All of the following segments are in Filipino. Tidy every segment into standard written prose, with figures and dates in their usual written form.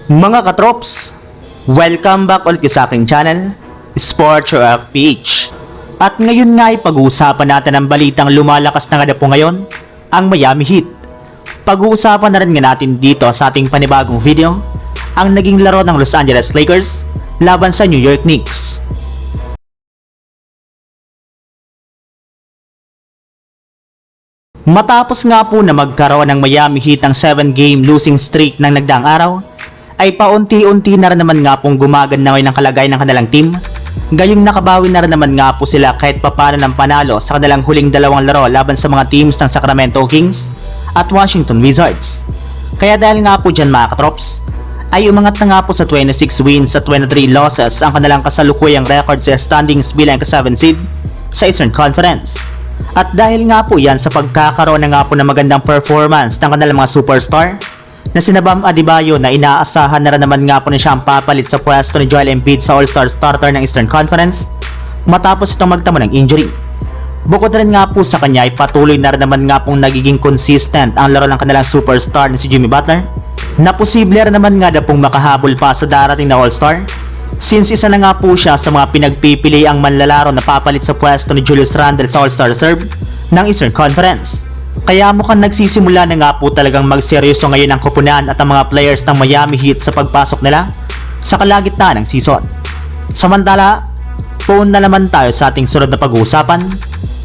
Mga katrops, welcome back ulit sa aking channel, Sports React PH. At ngayon nga ay pag-uusapan natin ang balitang lumalakas na nga po ngayon, ang Miami Heat. Pag-uusapan na rin nga natin dito sa ating panibagong video, ang naging laro ng Los Angeles Lakers laban sa New York Knicks. Matapos nga po na magkaroon ng Miami Heat ang 7-game losing streak ng nagdaang araw, ay paunti-unti na rin naman nga pong gumaganda ngayon ang kalagayan ng kanilang team. Gayong nakabawi na rin naman nga po sila kahit papano ng panalo sa kanilang huling dalawang laro laban sa mga teams ng Sacramento Kings at Washington Wizards. Kaya dahil nga po dyan mga katrops, ay umangat na nga po sa 26 wins at 23 losses ang kanilang kasalukuyang record sa standings bilang ka-7 seed sa Eastern Conference. At dahil nga po yan sa pagkakaroon na nga po ng magandang performance ng kanilang mga superstar na sina Bam Adebayo na inaasahan na rin naman nga po na siya ang papalit sa pwesto ni Joel Embiid sa All-Star starter ng Eastern Conference matapos itong magtamo ng injury. Bukod rin nga po sa kanya ay patuloy na rin naman nga pong nagiging consistent ang laro ng kanilang superstar na si Jimmy Butler na posible rin naman nga na pong makahabol pa sa darating na All-Star, since isa na nga po siya sa mga pinagpipili ang manlalaro na papalit sa pwesto ni Julius Randle sa All-Star reserve ng Eastern Conference. Kaya mukhang nagsisimula na nga po talagang magseryoso ngayon ang koponan at ang mga players ng Miami Heat sa pagpasok nila sa kalagitnaan ng season. Samantala, puun na naman tayo sa ating sunod na pag-uusapan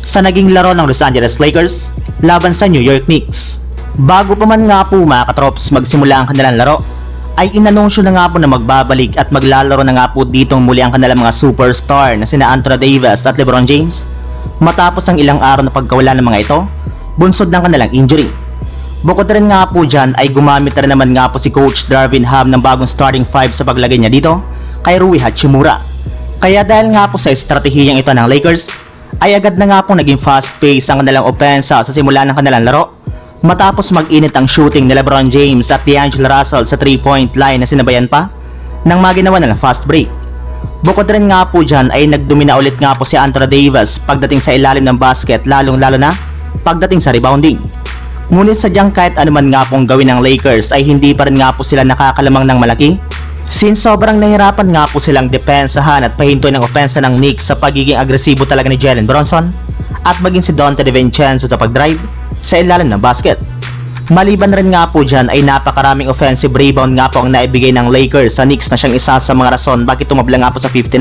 sa naging laro ng Los Angeles Lakers laban sa New York Knicks. Bago pa man nga po mga katrops magsimula ang kanilang laro, ay inanunsyo na nga po na magbabalik at maglalaro na nga po ditong muli ang kanilang mga superstar na sina Anthony Davis at LeBron James matapos ang ilang araw na pagkawala ng mga ito bunsod ng kanilang injury. Bukod rin nga po dyan ay gumamit rin naman nga po si Coach Darvin Ham ng bagong starting 5 sa paglagay niya dito kay Rui Hachimura. Kaya dahil nga po sa estratehiyang ito ng Lakers, ay agad na nga po naging fast pace ang kanilang opensa sa simula ng kanilang laro matapos mag-init ang shooting ni LeBron James at D'Angelo Russell sa 3-point line na sinabayan pa ng maginawa nilang fast break. Bukod rin nga po dyan ay nagdomina ulit nga po si Anthony Davis pagdating sa ilalim ng basket, lalong lalo na pagdating sa rebounding. Ngunit sadyang kahit anuman nga pong gawin ng Lakers ay hindi pa rin nga po sila nakakalamang ng malaki, since sobrang nahirapan nga po silang depensahan at pahintuin ng opensa ng Knicks sa pagiging agresibo talaga ni Jalen Brunson at maging si Donte DiVincenzo sa pagdrive sa ilalim ng basket. Maliban rin nga po dyan ay napakaraming offensive rebound nga po ang naibigay ng Lakers sa Knicks na siyang isa sa mga rason bakit tumabla nga po sa 59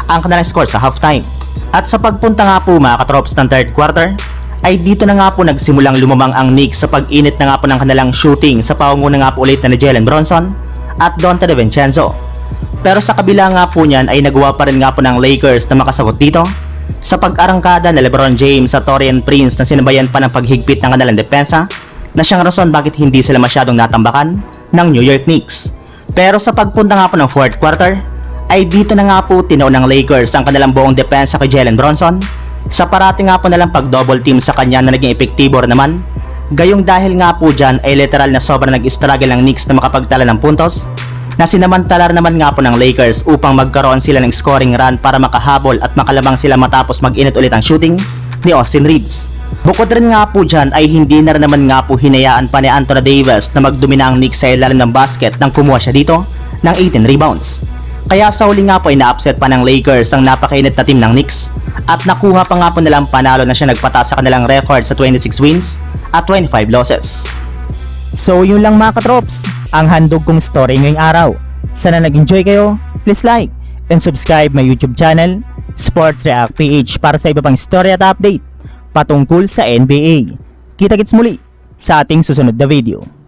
ang kanilang score sa halftime. At sa pagpunta nga po mga katrops ng third quarter, ay dito na nga po nagsimulang lumamang ang Knicks sa pag-init na nga po ng kanilang shooting sa pangunguna nga po ulit na ni Jalen Brunson at Donte DiVincenzo. Pero sa kabila nga po niyan ay nagawa pa rin nga po ng Lakers na makasagot dito sa pag-arangkada na LeBron James at Taurean Prince na sinabayan pa ng paghigpit ng kanilang depensa na siyang rason bakit hindi sila masyadong natambakan ng New York Knicks. Pero sa pagpunta nga po ng fourth quarter ay dito na nga po tinaw ng Lakers ang kanilang buong depensa kay Jalen Brunson sa parati nga po nalang pag-double team sa kanya na naging epektibo naman. Gayong dahil nga po dyan ay literal na sobrang nag-struggle ng Knicks na makapagtala ng puntos na sinamantala naman nga po ng Lakers upang magkaroon sila ng scoring run para makahabol at makalamang sila matapos mag-init ulit ang shooting ni Austin Reeves. Bukod rin nga po dyan ay hindi na rin naman nga po hinayaan pa ni Anthony Davis na magdomina ang Knicks sa ilalim ng basket nang kumuha siya dito ng 18 rebounds. Kaya sa huli nga po ay na-upset pa ng Lakers ang napakainit na team ng Knicks at nakuha pa nga po nilang panalo na siya nagpataas sa kanilang record sa 26 wins at 25 losses. So yun lang mga katrops, ang handog kong story ngayong araw. Sana nag-enjoy kayo, please like and subscribe my YouTube channel, Sports React PH, para sa iba pang story at update patungkol sa NBA. Kita-kits muli sa ating susunod na video.